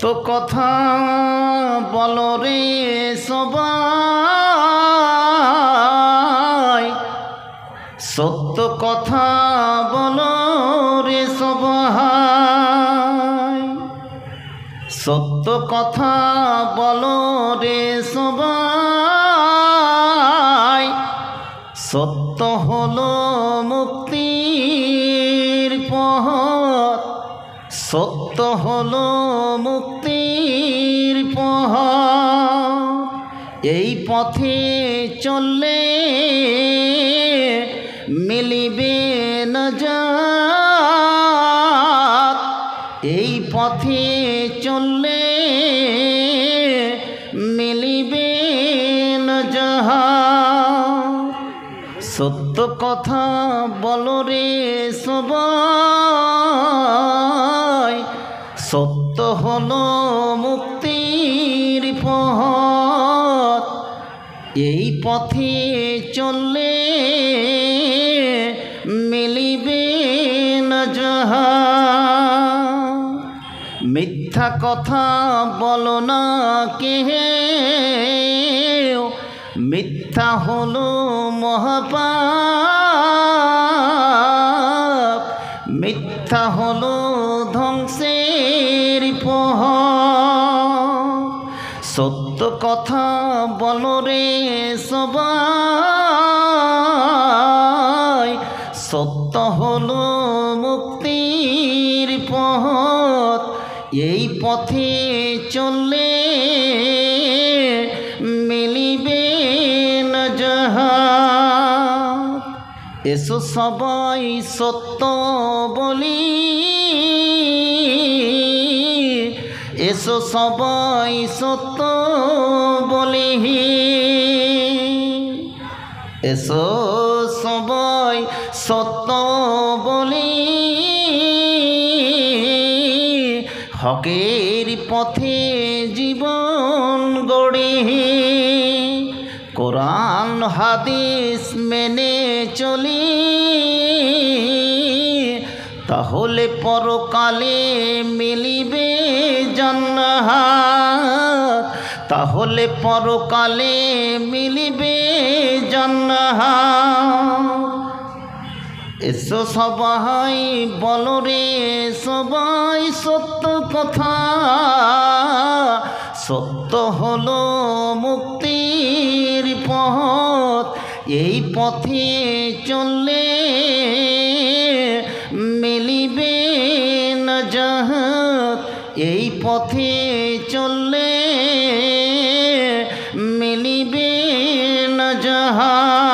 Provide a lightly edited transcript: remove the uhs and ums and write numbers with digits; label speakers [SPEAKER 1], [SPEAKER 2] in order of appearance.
[SPEAKER 1] সত্য কথা বলো রে সবাই, সত্য কথা বলো রে সবাই, সত্য কথা বলো রে সবাই। সত্য হলো মুক্তির পথ, সত্য হলো মুক্তির পথ। এই পথে চললে মিলিবে নাজাত, এই পথে চললে মিলিবে নাজাত। সত্য কথা বলো রে সবাই, সত্য হলো মুক্তির পথ। এই পথে চললে মিলিবে নাজাত। মিথ্যা কথা বলো না কেউ, মিথ্যা হলো মহাপাপ, মিথ্যা হলো ধ্বংসের পথ। সত্য কথা বলো রে সবাই, সত্য হলো মুক্তির পথ। এই পথে চললে মিলিবে নাজাত। এসো সবাই সত্য বলি, এসো সবাই সত্য বলি, এসো সবাই সত্য বলি। হকের পথে জীবন গড়ি, কোরআন হাদিস মেনে চলি। তাহলে পরকালে মিলিবে জান্নাত, তাহলে পরকালে মিলিবে জান্নাত। এসো সবাই বলো রে সবাই সত্য কথা, সত্য হলো মুক্তির পথ। এই পথে চললে মিলিবে নাজাত, এই পথে চললে মিলিবে নাজাত।